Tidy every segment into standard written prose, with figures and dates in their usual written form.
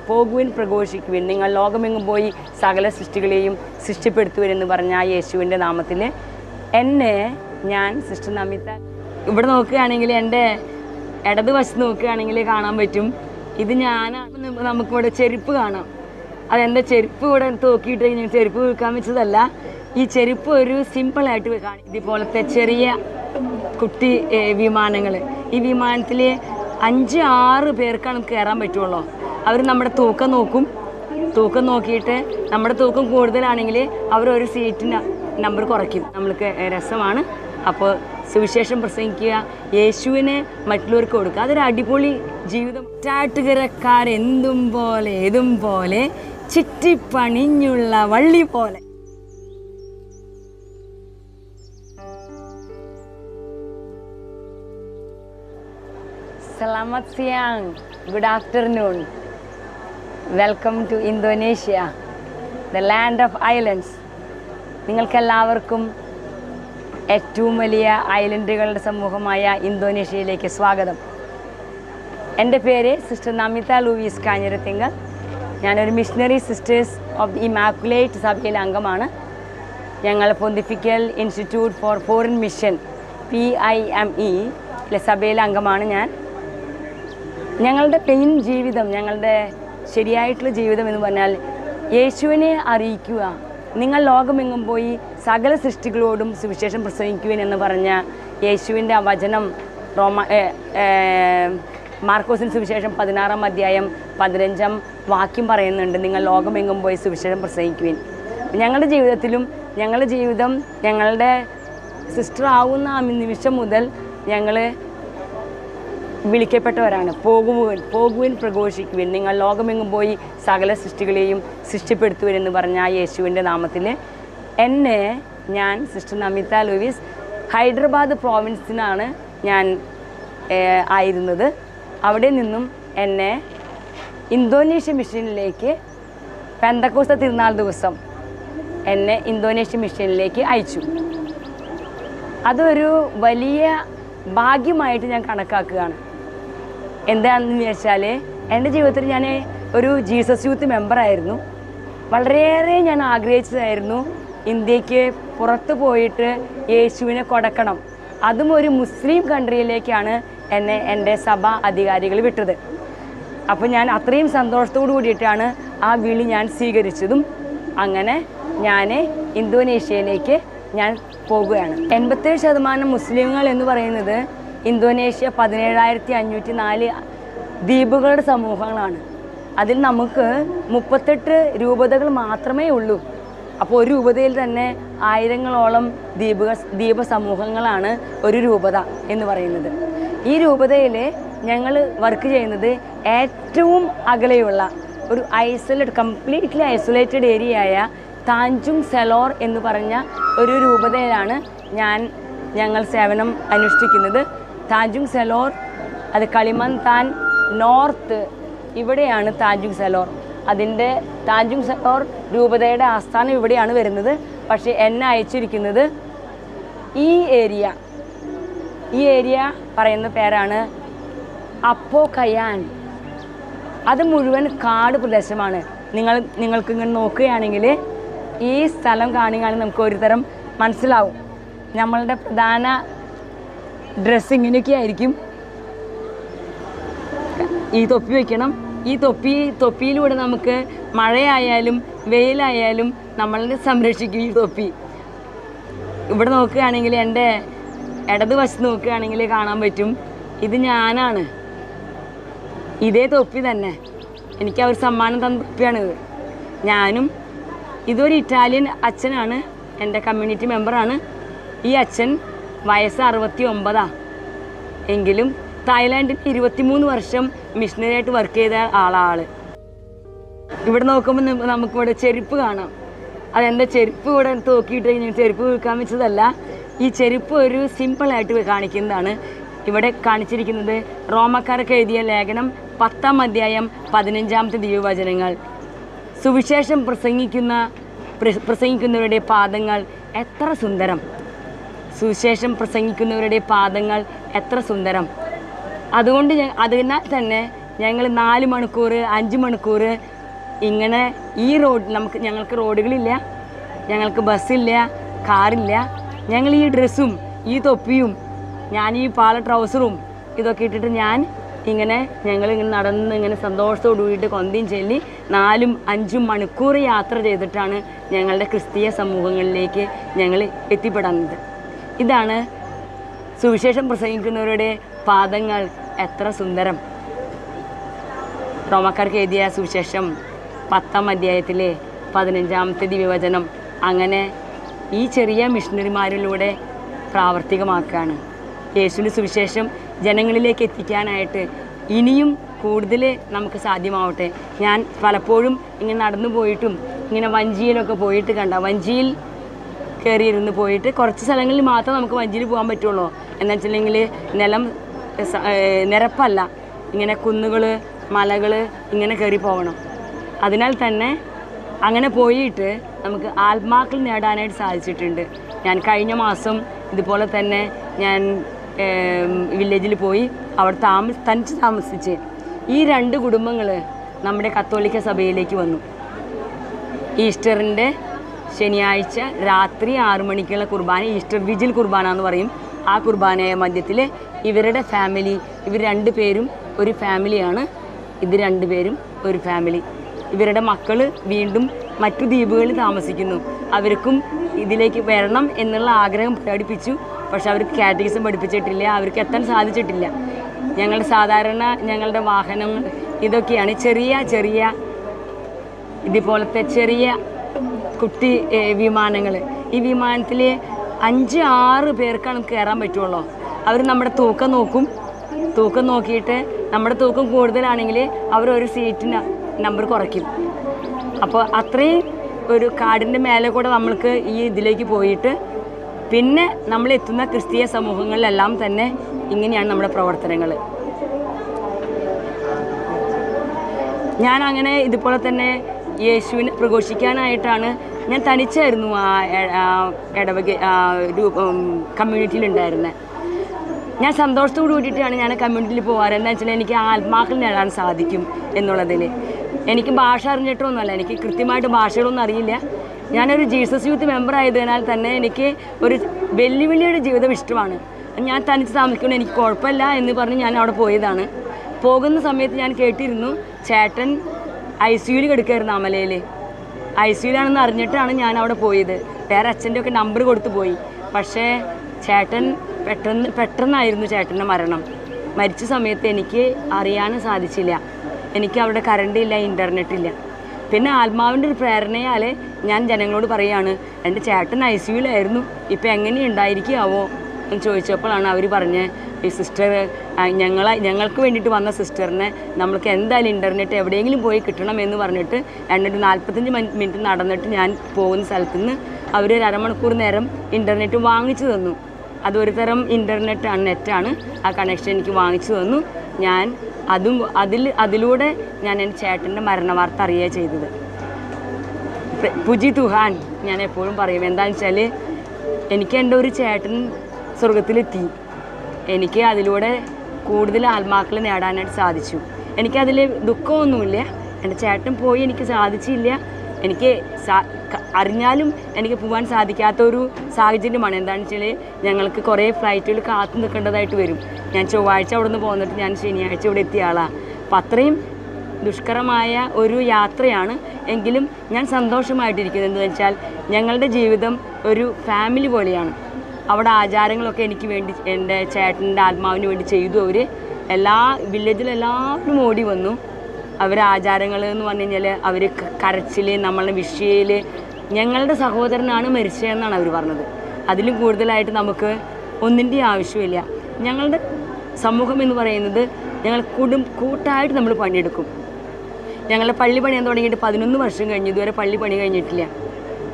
പോകുവിൻ പ്രഘോഷിക്കുവിൻ, നിങ്ങൾ ലോകമെങ്ങും പോയി സകല സൃഷ്ടികളെയും സൃഷ്ടിപ്പെടുത്തുവരെന്ന് പറഞ്ഞ ആ യേശുവിൻ്റെ നാമത്തിൽ എന്നെ ഞാൻ സിസ്റ്റർ നമിത. ഇവിടെ നോക്കുകയാണെങ്കിൽ എൻ്റെ ഇടതുവശത്ത് നോക്കുകയാണെങ്കിൽ കാണാൻ പറ്റും, ഇത് ഞാനാണ്. നമുക്കിവിടെ ചെരുപ്പ് കാണാം. അതെൻ്റെ ചെരുപ്പ് ഇവിടെ നോക്കിയിട്ട് ഞാൻ ചെരുപ്പ് വിൽക്കാൻ വെച്ചതല്ല. ഈ ചെരുപ്പ് ഒരു സിമ്പിളായിട്ട് ഇതുപോലത്തെ ചെറിയ കുട്ടി വിമാനങ്ങൾ, ഈ വിമാനത്തിൽ 5-6 പേർക്കാണ് കയറാൻ പറ്റുള്ളൂ. അവർ നമ്മുടെ തൂക്കം നോക്കും. തൂക്കം നോക്കിയിട്ട് നമ്മുടെ തൂക്കം കൂടുതലാണെങ്കിൽ അവർ ഒരു സീറ്റിന് നമ്പർ കുറയ്ക്കും. നമ്മൾക്ക് രസമാണ്. അപ്പോൾ സുവിശേഷം പ്രസംഗിക്കുക, യേശുവിനെ മറ്റുള്ളവർക്ക് കൊടുക്കുക, അതൊരു അടിപൊളി ജീവിതം. ചാട്ടുകരക്കാരെന്തും പോലെ ഏതും പോലെ ചുറ്റിപ്പണിഞ്ഞുള്ള വള്ളി പോലെ. Selamat siang, good afternoon. Welcome to Indonesia, the land of islands. നിങ്ങൾക്കെല്ലാവർക്കും ഏറ്റവും വലിയ ഐലൻഡുകളുടെ സമൂഹമായ ഇന്തോനേഷ്യയിലേക്ക് സ്വാഗതം. എൻ്റെ പേര് സിസ്റ്റർ നമിത ലൂയിസ് കാഞ്ഞിരത്തിങ്കൽ. ഞാനൊരു missionary sisters of the immaculate സഭയിലെ അംഗമാണ്. ഞങ്ങൾ pontifical institute four foreign mission PIME സഭയിലെ അംഗമാണ് ഞാൻ. ഞങ്ങളുടെ മെയിൻ ജീവിതം, ഞങ്ങളുടെ ശരിയായിട്ടുള്ള ജീവിതം എന്ന് പറഞ്ഞാൽ യേശുവിനെ അറിയിക്കുക, നിങ്ങൾ ലോകമെങ്ങും പോയി സകല സൃഷ്ടികളോടും സുവിശേഷം പ്രസംഗിക്കുവിൻ എന്ന് പറഞ്ഞ യേശുവിൻ്റെ ആ വചനം മാർക്കോസിന് സുവിശേഷം 16-ാം അധ്യായം 15-ാം വാക്യം പറയുന്നുണ്ട്, നിങ്ങൾ ലോകമെങ്ങും പോയി സുവിശേഷം പ്രസംഗിക്കുവിൻ. ഞങ്ങളുടെ ജീവിതത്തിലും ഞങ്ങളുടെ ജീവിതം ഞങ്ങളുടെ സിസ്റ്റർ ആവുന്ന ആ നിമിഷം മുതൽ ഞങ്ങൾ വിളിക്കപ്പെട്ടവരാണ്. പോകുവിൻ പ്രഘോഷിക്കുവിൻ, നിങ്ങൾ ലോകമെങ്ങും പോയി സകല സൃഷ്ടികളെയും സൃഷ്ടിപ്പെടുത്തുവരെന്ന് പറഞ്ഞ ആ യേശുവിൻ്റെ നാമത്തിൽ എന്നെ ഞാൻ സിസ്റ്റർ നമിത ലൂയിസ് ഹൈദരാബാദ് പ്രോവിൻസിനാണ് ഞാൻ ആയിരുന്നത്. അവിടെ നിന്നും എന്നെ ഇന്തോനേഷ്യ മിഷനിലേക്ക് പെന്തക്കോസ്ത തിരുനാൾ ദിവസം എന്നെ ഇന്തോനേഷ്യ മിഷനിലേക്ക് അയച്ചു. അതൊരു വലിയ ഭാഗ്യമായിട്ട് ഞാൻ കണക്കാക്കുകയാണ്. എന്താണെന്ന് വെച്ചാൽ എൻ്റെ ജീവിതത്തിൽ ഞാൻ ഒരു ജീസസ് യൂത്ത് മെമ്പറായിരുന്നു. വളരെയേറെ ഞാൻ ആഗ്രഹിച്ചതായിരുന്നു ഇന്ത്യക്ക് പുറത്ത് പോയിട്ട് യേശുവിനെ കൊടുക്കണം. അതും ഒരു മുസ്ലിം കൺട്രിയിലേക്കാണ് എന്നെ എൻ്റെ സഭാ അധികാരികൾ വിട്ടത്. അപ്പോൾ ഞാൻ അത്രയും സന്തോഷത്തോടു കൂടിയിട്ടാണ് ആ വിളി ഞാൻ സ്വീകരിച്ചതും. അങ്ങനെ ഞാൻ ഇന്തോനേഷ്യയിലേക്ക് ഞാൻ പോകുകയാണ്. 87% മുസ്ലിങ്ങൾ എന്ന് പറയുന്നത് ഇന്തോനേഷ്യ 17,504 ദ്വീപുകളുടെ സമൂഹങ്ങളാണ്. അതിൽ നമുക്ക് 38 രൂപതകൾ മാത്രമേ ഉള്ളൂ. അപ്പോൾ ഒരു രൂപതയിൽ തന്നെ 1000-ങ്ങളോളം ദ്വീപ സമൂഹങ്ങളാണ് ഒരു രൂപത എന്ന് പറയുന്നത്. ഈ രൂപതയിൽ ഞങ്ങൾ വർക്ക് ചെയ്യുന്നത് ഏറ്റവും അകലെയുള്ള ഒരു കംപ്ലീറ്റ്ലി ഐസൊലേറ്റഡ് ഏരിയയായ താഞ്ചുങ് സെലോർ എന്ന് പറഞ്ഞ ഒരു രൂപതയിലാണ് ഞങ്ങൾ സേവനം അനുഷ്ഠിക്കുന്നത്. താഞ്ചുങ് സെലോർ, അത് കളിമന്താൻ നോർത്ത്, ഇവിടെയാണ് താഞ്ചുങ് സെലോർ. അതിൻ്റെ താഞ്ചുങ് സെലോർ രൂപതയുടെ ആസ്ഥാനം ഇവിടെയാണ് വരുന്നത്. പക്ഷേ എന്നെ അയച്ചിരിക്കുന്നത് ഈ ഏരിയ പറയുന്ന പേരാണ് അപ്പോ കയാൻ. അത് മുഴുവൻ കാട് പ്രദേശമാണ്. നിങ്ങൾക്ക് ഇങ്ങനെ നോക്കുകയാണെങ്കിൽ ഈ സ്ഥലം കാണുകയാണെങ്കിൽ നമുക്ക് ഒരു തരം മനസ്സിലാവും. നമ്മളുടെ പ്രധാന ഡ്രസ്സ് ഇങ്ങനെയൊക്കെ ആയിരിക്കും. ഈ തൊപ്പി വയ്ക്കണം. ഈ തൊപ്പിയിലൂടെ നമുക്ക് മഴയായാലും വെയിലായാലും നമ്മളിനെ സംരക്ഷിക്കും ഈ തൊപ്പി. ഇവിടെ നോക്കുകയാണെങ്കിൽ എൻ്റെ ഇടതുവശത്ത് നോക്കുകയാണെങ്കിൽ കാണാൻ പറ്റും, ഇത് ഞാനാണ്. ഇതേ തൊപ്പി തന്നെ എനിക്ക് അവർ സമ്മാനം തന്ന തൊപ്പിയാണിത്. ഞാനും ഇതൊരു ഇറ്റാലിയൻ അച്ഛനാണ്, എൻ്റെ കമ്മ്യൂണിറ്റി മെമ്പറാണ്. ഈ അച്ഛൻ വയസ്സ് 69 എങ്കിലും തായ്ലാൻഡിൽ 23 വർഷം മിഷണറിയായിട്ട് വർക്ക് ചെയ്ത ആളാണ്. ഇവിടെ നോക്കുമ്പോൾ നമുക്കിവിടെ ചെരുപ്പ് കാണാം. അതെൻ്റെ ചെരുപ്പ് ഇവിടെ നോക്കിയിട്ട് ഞാൻ ചെരുപ്പ് വിൽക്കാൻ വെച്ചതല്ല. ഈ ചെരുപ്പ് ഒരു സിമ്പിളായിട്ട് കാണിക്കുന്നതാണ്. ഇവിടെ കാണിച്ചിരിക്കുന്നത് റോമക്കാർക്ക് എഴുതിയ ലേഖനം 10-ാം അധ്യായം 15-ാമത്തെ ദിവ്യവചനങ്ങൾ. സുവിശേഷം പ്രസംഗിക്കുന്നവരുടെ പാദങ്ങൾ എത്ര സുന്ദരം. സുവിശേഷം പ്രസംഗിക്കുന്നവരുടെ പാദങ്ങൾ എത്ര സുന്ദരം. അതിനാൽ തന്നെ ഞങ്ങൾ 4 മണിക്കൂർ 5 മണിക്കൂർ ഇങ്ങനെ ഈ ഞങ്ങൾക്ക് റോഡുകളില്ല, ഞങ്ങൾക്ക് ബസ്സില്ല, കാറില്ല. ഞങ്ങൾ ഈ ഡ്രസ്സും ഈ തൊപ്പിയും ഞാൻ ഈ പാള ട്രൗസറും ഇതൊക്കെ ഇട്ടിട്ട് ഞങ്ങളിങ്ങനെ നടന്ന് ഇങ്ങനെ സന്തോഷത്തോടു കൂടിയിട്ട് കൊന്തിയും ചൊല്ലി 4-5 മണിക്കൂർ യാത്ര ചെയ്തിട്ടാണ് ഞങ്ങളുടെ ക്രിസ്തീയ സമൂഹങ്ങളിലേക്ക് ഞങ്ങൾ എത്തിപ്പെടുന്നത്. ഇതാണ് സുവിശേഷം പ്രസംഗിക്കുന്നവരുടെ പാദങ്ങൾ എത്ര സുന്ദരം. റോമാക്കാർക്ക് എഴുതിയ സുവിശേഷം 10-ാം അധ്യായത്തിലെ 15-ാമത്തെ ദിവ്യവചനം അങ്ങനെ ഈ ചെറിയ മിഷണറിമാരിലൂടെ പ്രാവർത്തികമാക്കുകയാണ്. യേശുവിൻ്റെ സുവിശേഷം ജനങ്ങളിലേക്ക് എത്തിക്കാനായിട്ട് ഇനിയും കൂടുതൽ നമുക്ക് സാധ്യമാവട്ടെ. ഞാൻ പലപ്പോഴും ഇങ്ങനെ നടന്നു പോയിട്ടും ഇങ്ങനെ വഞ്ചിയിലൊക്കെ പോയിട്ട് വഞ്ചിയിൽ കയറിയിരുന്ന് പോയിട്ട് കുറച്ച് സ്ഥലങ്ങളിൽ മാത്രം നമുക്ക് വഞ്ചിയിൽ പോകാൻ പറ്റുള്ളൂ. എന്ന് വെച്ചിട്ടുണ്ടെങ്കിൽ നിരപ്പല്ല, ഇങ്ങനെ കുന്നുകൾ മലകൾ ഇങ്ങനെ കയറി പോകണം. അതിനാൽ തന്നെ അങ്ങനെ പോയിട്ട് നമുക്ക് ആത്മാക്കൾ നേടാനായിട്ട് സാധിച്ചിട്ടുണ്ട്. ഞാൻ കഴിഞ്ഞ മാസം ഇതുപോലെ തന്നെ ഞാൻ വില്ലേജിൽ പോയി അവിടെ തനിച്ച് താമസിച്ച് ഈ 2 കുടുംബങ്ങൾ നമ്മുടെ കത്തോലിക്ക സഭയിലേക്ക് വന്നു. ഈസ്റ്ററിൻ്റെ ശനിയാഴ്ച രാത്രി 6 മണിക്കുള്ള കുർബാന, ഈസ്റ്റർ വിജിൽ കുർബാന എന്ന് പറയും. ആ കുർബാനയ മധ്യത്തിൽ ഇവരുടെ ഫാമിലി, ഇവർ 2 പേരും ഒരു ഫാമിലിയാണ്. ഇത് 2 പേരും ഒരു ഫാമിലി. ഇവരുടെ മക്കൾ വീണ്ടും മറ്റു ദ്വീപുകളിൽ താമസിക്കുന്നു. അവർക്കും ഇതിലേക്ക് വരണം എന്നുള്ള ആഗ്രഹം പ്രകടിപ്പിച്ചു. പക്ഷെ അവർക്ക് കാറ്റഗിസം പഠിപ്പിച്ചിട്ടില്ല, അവർക്ക് എത്താൻ സാധിച്ചിട്ടില്ല. ഞങ്ങളുടെ വാഹനങ്ങൾ ഇതൊക്കെയാണ് ചെറിയ ചെറിയ ഇതുപോലത്തെ ചെറിയ കുട്ടി വിമാനങ്ങൾ. ഈ വിമാനത്തിൽ 5-6 പേർക്കാണ് കയറാൻ പറ്റുള്ളൂ. അവർ നമ്മുടെ തൂക്കം നോക്കിയിട്ട് നമ്മുടെ തൂക്കം കൂടുതലാണെങ്കിൽ അവർ ഒരു സീറ്റിന് നമ്പർ കുറയ്ക്കും. അപ്പോൾ അത്രയും ഒരു കാടിൻ്റെ മേലെ കൂടെ നമ്മൾക്ക് ഈ ഇതിലേക്ക് പോയിട്ട് പിന്നെ നമ്മൾ എത്തുന്ന ക്രിസ്തീയ സമൂഹങ്ങളിലെല്ലാം തന്നെ ഇങ്ങനെയാണ് നമ്മുടെ പ്രവർത്തനങ്ങൾ. ഞാൻ അങ്ങനെ ഇതുപോലെ തന്നെ യേശുവിനെ പ്രഘോഷിക്കാനായിട്ടാണ് ഞാൻ തനിച്ചായിരുന്നു കമ്മ്യൂണിറ്റിയിലുണ്ടായിരുന്നത്. ഞാൻ സന്തോഷത്തോട് കൂടിയിട്ടാണ് ഞാൻ കമ്മ്യൂണിറ്റിയിൽ പോകാറ്. എന്താ വെച്ചാൽ എനിക്ക് ആത്മാക്കൾ നേടാൻ സാധിക്കും എന്നുള്ളതിൽ. എനിക്ക് ഭാഷ അറിഞ്ഞിട്ടൊന്നുമല്ല, എനിക്ക് കൃത്യമായിട്ട് ഭാഷകളൊന്നും അറിയില്ല. ഞാനൊരു ജീസസ് യൂത്ത് മെമ്പർ ആയതിനാൽ തന്നെ എനിക്ക് ഒരു വെല്ലുവിളിയുടെ ജീവിതം ഇഷ്ടമാണ്. ഞാൻ തനിച്ച് താമസിക്കണം, എനിക്ക് കുഴപ്പമില്ല എന്ന് പറഞ്ഞ് ഞാൻ അവിടെ പോയതാണ്. പോകുന്ന സമയത്ത് ഞാൻ കേട്ടിരുന്നു ചേട്ടൻ ICUയിൽ കിടക്കുകയായിരുന്നു അമലയിൽ. ICUലാണെന്ന് അറിഞ്ഞിട്ടാണ് ഞാൻ അവിടെ പോയത്. വേറെ അച്ഛൻ്റെ ഒക്കെ നമ്പർ കൊടുത്തു പോയി. പക്ഷേ ചേട്ടൻ പെട്ടെന്നായിരുന്നു ചേട്ടൻ്റെ മരണം. മരിച്ച സമയത്ത് എനിക്ക് അറിയാനും സാധിച്ചില്ല. എനിക്ക് അവിടെ കറണ്ട് ഇല്ല, ഇൻ്റർനെറ്റ് ഇല്ല. പിന്നെ ആത്മാവിൻ്റെ ഒരു പ്രേരണയാൽ ഞാൻ ജനങ്ങളോട് പറയുകയാണ്, എൻ്റെ ചേട്ടൻ ICUലായിരുന്നു, ഇപ്പം എങ്ങനെയുണ്ടായിരിക്കാവോ എന്ന് ചോദിച്ചപ്പോഴാണ് അവർ പറഞ്ഞ് ഈ സിസ്റ്റർ ഞങ്ങൾക്ക് വേണ്ടിയിട്ട് വന്ന സിസ്റ്ററിനെ നമ്മൾക്ക് എന്തായാലും ഇൻ്റർനെറ്റ് എവിടെയെങ്കിലും പോയി കിട്ടണം എന്ന് പറഞ്ഞിട്ട് 45 മിനിറ്റ് നടന്നിട്ട് ഞാൻ പോകുന്ന സ്ഥലത്ത് നിന്ന് അവർ 1 അരമണിക്കൂർ നേരം ഇൻ്റർനെറ്റ് വാങ്ങിച്ചു തന്നു. അതൊരു തരം ഇൻ്റർനെറ്റാണ്, നെറ്റാണ്. ആ കണക്ഷൻ എനിക്ക് വാങ്ങിച്ചു തന്നു. ഞാൻ അതിലൂടെ ഞാൻ എൻ്റെ ചേട്ടൻ്റെ മരണവാർത്ത അറിയുക ചെയ്തത്. പുജി തുഹാൻ ഞാൻ എപ്പോഴും പറയും. എന്താണെന്ന് വെച്ചാൽ എനിക്ക് എൻ്റെ ഒരു ചേട്ടൻ സ്വർഗത്തിലെത്തി. എനിക്ക് അതിലൂടെ കൂടുതൽ ആത്മാക്കൾ നേടാനായിട്ട് സാധിച്ചു. എനിക്കതിൽ ദുഃഖമൊന്നുമില്ല. എൻ്റെ ചേട്ടൻ പോയി എനിക്ക് സാധിച്ചില്ല. എനിക്ക് അറിഞ്ഞാലും എനിക്ക് പോകാൻ സാധിക്കാത്തൊരു സാഹചര്യമാണ്. എന്താണെന്ന് വെച്ചാൽ ഞങ്ങൾക്ക് കുറേ ഫ്ലൈറ്റുകൾ കാത്തു നിൽക്കേണ്ടതായിട്ട് വരും. ഞാൻ ചൊവ്വാഴ്ച അവിടെ നിന്ന് പോന്നിട്ട് ഞാൻ ശനിയാഴ്ച ഇവിടെ എത്തിയ ആളാണ്. അപ്പം അത്രയും ദുഷ്കരമായ ഒരു യാത്രയാണ്. എങ്കിലും ഞാൻ സന്തോഷമായിട്ടിരിക്കുന്നത് എന്താണെന്ന് വെച്ചാൽ ഞങ്ങളുടെ ജീവിതം ഒരു ഫാമിലി പോലെയാണ്. അവിടെ ആചാരങ്ങളൊക്കെ എനിക്ക് വേണ്ടി എൻ്റെ ചേട്ടൻ്റെ ആത്മാവിന് വേണ്ടി ചെയ്തു. അവർ എല്ലാ വില്ലേജിലെല്ലാവരും ഓടി വന്നു. അവർ ആചാരങ്ങൾ എന്ന് പറഞ്ഞു കഴിഞ്ഞാൽ അവർ കരച്ചിൽ, നമ്മളുടെ വിഷയയിൽ ഞങ്ങളുടെ സഹോദരനാണ് മരിച്ചതെന്നാണ് അവർ പറഞ്ഞത്. അതിലും കൂടുതലായിട്ട് നമുക്ക് ഒന്നിൻ്റെ ആവശ്യമില്ല. ഞങ്ങളുടെ സമൂഹം എന്ന് പറയുന്നത് ഞങ്ങൾ കൂട്ടായിട്ട് നമ്മൾ പണിയെടുക്കും. ഞങ്ങളുടെ പള്ളി പണിയാൻ തുടങ്ങിയിട്ട് 11 വർഷം കഴിഞ്ഞു, ഇതുവരെ പള്ളി പണി കഴിഞ്ഞിട്ടില്ല.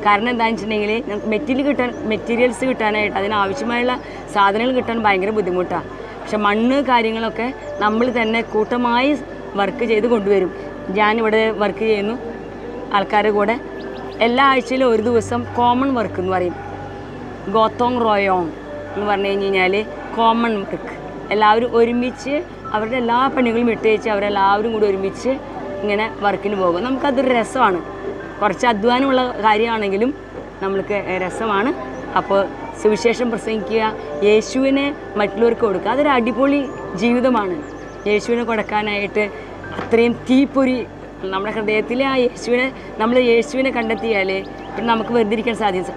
കാരണം എന്താണെന്ന് വെച്ചിട്ടുണ്ടെങ്കിൽ ഞങ്ങൾക്ക് മെറ്റീരിയൽസ് കിട്ടാനായിട്ട് അതിനാവശ്യമായുള്ള സാധനങ്ങൾ കിട്ടാൻ ഭയങ്കര ബുദ്ധിമുട്ടാണ്. പക്ഷെ മണ്ണ് കാര്യങ്ങളൊക്കെ നമ്മൾ തന്നെ കൂട്ടമായി വർക്ക് ചെയ്ത് കൊണ്ടുവരും. ഞാനിവിടെ വർക്ക് ചെയ്യുന്നു ആൾക്കാരുടെ കൂടെ. എല്ലാ ആഴ്ചയിലും ഒരു ദിവസം കോമൺ വർക്ക് എന്ന് പറയും. ഗോത്തോങ് റോയോങ് എന്ന് പറഞ്ഞു കഴിഞ്ഞാൽ കോമൺ വർക്ക്. എല്ലാവരും ഒരുമിച്ച് അവരുടെ എല്ലാ പണികളും വിട്ടേച്ച് അവരെല്ലാവരും കൂടി ഒരുമിച്ച് ഇങ്ങനെ വർക്കിന് പോകും. നമുക്കതൊരു രസമാണ്. കുറച്ച് അധ്വാനമുള്ള കാര്യമാണെങ്കിലും നമ്മൾക്ക് രസമാണ്. അപ്പോൾ സുവിശേഷം പ്രസംഗിക്കുക, യേശുവിനെ മറ്റുള്ളവർക്ക് കൊടുക്കുക, അതൊരു അടിപൊളി ജീവിതമാണ്. യേശുവിനെ കൊടുക്കാനായിട്ട് അത്രയും തീപ്പൊരി നമ്മുടെ ഹൃദയത്തിലെ ആ യേശുവിനെ കണ്ടെത്തിയാൽ പിന്നെ നമുക്ക് വെറുതെ ഇരിക്കാൻ സാധിക്കും.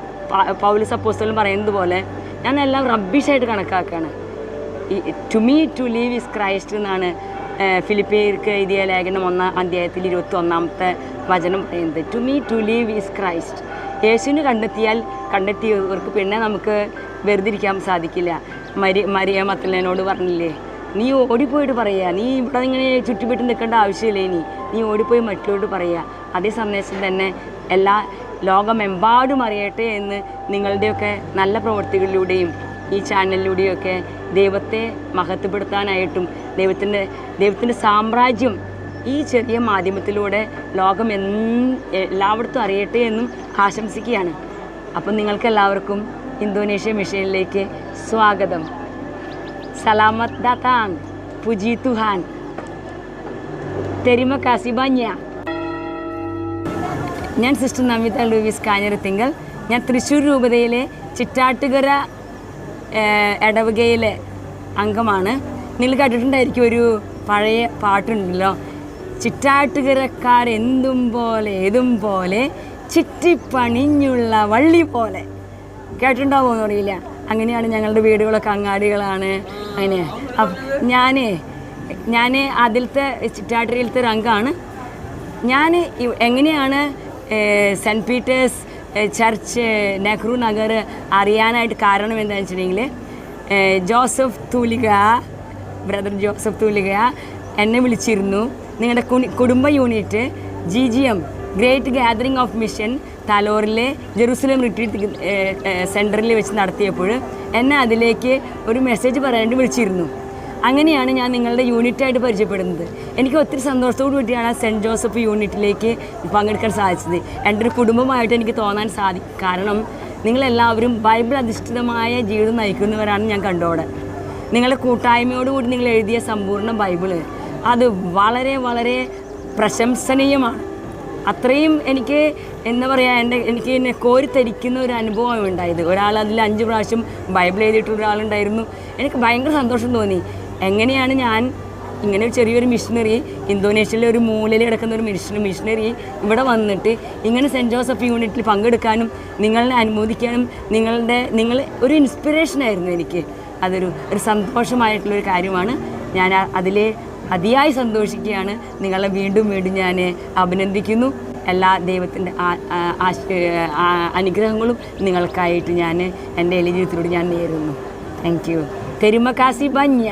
പൗലോസ് അപ്പോസ്തലൻ പറയുന്നത് പോലെ ഞാനെല്ലാം റബ്ബിഷായിട്ട് കണക്കാക്കുകയാണ്. To me to live is Christ എന്നാണ് ഫിലിപ്പിയർക്ക് എഴുതിയ ലേഖനം 1-ാം അധ്യായത്തിൽ 21-ാമത്തെ വചനം പറയുന്നത്. To me to live is Christ. യേശുവിനെ കണ്ടെത്തിയവർക്ക് പിന്നെ നമുക്ക് വെറുതെ ഇരിക്കാൻ സാധിക്കില്ല. മരിയ മഗ്ദലേനോട് പറഞ്ഞില്ലേ, നീ ഓടിപ്പോയിട്ട് പറയുക, നീ ഇവിടെ ഇങ്ങനെ ചുറ്റുപിട്ട് നിൽക്കേണ്ട ആവശ്യമില്ലേ, നീ ഓടിപ്പോയി മറ്റുള്ളവരോട് പറയുക. അതേ സന്ദേശം തന്നെ എല്ലാ ലോകമെമ്പാടും അറിയട്ടെ എന്ന് നിങ്ങളുടെയൊക്കെ നല്ല പ്രവൃത്തികളിലൂടെയും ഈ ചാനലിലൂടെയൊക്കെ ദൈവത്തെ മഹത്വപ്പെടുത്താനായിട്ടും ദൈവത്തിൻ്റെ സാമ്രാജ്യം ഈ ചെറിയ മാധ്യമത്തിലൂടെ ലോകം എല്ലായിടത്തും അറിയട്ടെ എന്നും ആശംസിക്കുകയാണ്. അപ്പം നിങ്ങൾക്കെല്ലാവർക്കും ഇന്തോനേഷ്യ മിഷനിലേക്ക് സ്വാഗതം. സലാമത് ദാതാങ്, പുജി തുഹാൻ, തെരിമ കാസിബാഞ്ഞ. ഞാൻ സിസ്റ്റർ നമിത ലൂയിസ് കാഞ്ഞിരത്തിങ്കൽ. ഞാൻ തൃശ്ശൂർ രൂപതയിലെ ചിറ്റാട്ടുകര ഇടവകയിലെ അംഗമാണ്. നിങ്ങൾ കേട്ടിട്ടുണ്ടായിരിക്കും ഒരു പഴയ പാട്ടുണ്ടല്ലോ, ചിറ്റാട്ടുകരക്കാരെന്തും പോലെ ഏതും പോലെ ചിറ്റിപ്പണിഞ്ഞുള്ള വള്ളി പോലെ. കേട്ടിട്ടുണ്ടാവുമെന്ന് അറിയില്ല. അങ്ങനെയാണ് ഞങ്ങളുടെ വീടുകളൊക്കെ അങ്ങാടികളാണ്. അങ്ങനെ ഞാൻ അതിലത്തെ ചിറ്റാട്ടുകരയിലത്തെ ഒരു അംഗമാണ്. ഞാൻ എങ്ങനെയാണ് saint Peter's church Nehru Nagar അറിയാനായിട്ട് കാരണം എന്താണെന്ന് വെച്ചിട്ടുണ്ടെങ്കിൽ, ബ്രദർ ജോസഫ് തൂലിക എന്നെ വിളിച്ചിരുന്നു. നിങ്ങളുടെ കുടുംബ unit GGM great gathering of mission തലോറിലെ ജെറുസലേം റിട്രീറ്റ് സെൻറ്ററിൽ വെച്ച് നടത്തിയപ്പോൾ എന്നെ അതിലേക്ക് ഒരു മെസ്സേജ് പറയാനായിട്ട് വിളിച്ചിരുന്നു. അങ്ങനെയാണ് ഞാൻ നിങ്ങളുടെ യൂണിറ്റായിട്ട് പരിചയപ്പെടുന്നത്. എനിക്ക് ഒത്തിരി സന്തോഷത്തോടു കൂടിയാണ് സെൻറ്റ് ജോസഫ് യൂണിറ്റിലേക്ക് പങ്കെടുക്കാൻ സാധിച്ചത്. എൻ്റെ ഒരു കുടുംബമായിട്ട് എനിക്ക് തോന്നാൻ കാരണം നിങ്ങളെല്ലാവരും ബൈബിൾ അധിഷ്ഠിതമായ ജീവിതം നയിക്കുന്നവരാണ് ഞാൻ കണ്ടോടെ. നിങ്ങളുടെ കൂട്ടായ്മയോടുകൂടി നിങ്ങൾ എഴുതിയ സമ്പൂർണ്ണ ബൈബിള് അത് വളരെ വളരെ പ്രശംസനീയമാണ്. അത്രയും എനിക്ക് എന്താ പറയുക, എനിക്ക് എന്നെ കോരിത്തരിക്കുന്ന ഒരു അനുഭവം ഉണ്ടായത്. അതിൽ 5 പ്രാവശ്യം ബൈബിൾ എഴുതിയിട്ടുള്ള ഒരാളുണ്ടായിരുന്നു. എനിക്ക് ഭയങ്കര സന്തോഷം തോന്നി. എങ്ങനെയാണ് ഞാൻ ഇങ്ങനെ ഒരു ചെറിയൊരു മിഷനറി, ഇന്തോനേഷ്യയിലെ ഒരു മൂലയിൽ കിടക്കുന്ന ഒരു മിഷനറി ഇവിടെ വന്നിട്ട് ഇങ്ങനെ സെൻറ്റ് ജോസഫ് യൂണിറ്റിൽ പങ്കെടുക്കാനും നിങ്ങളെ അനുമോദിക്കാനും നിങ്ങൾ ഒരു ഇൻസ്പിറേഷനായിരുന്നു എനിക്ക്. അതൊരു സന്തോഷമായിട്ടുള്ളൊരു കാര്യമാണ്. ഞാൻ അതിലെ അതിയായി സന്തോഷിക്കുകയാണ്. നിങ്ങളെ വീണ്ടും ഞാൻ അഭിനന്ദിക്കുന്നു. എല്ലാ ദൈവത്തിൻ്റെ അനുഗ്രഹങ്ങളും നിങ്ങൾക്കായിട്ട് ഞാൻ എൻ്റെ എളിയ ജീവിതത്തിലൂടെ ഞാൻ നേരുന്നു. Thank you. തെരുമ കാസി ബഞ്ഞ.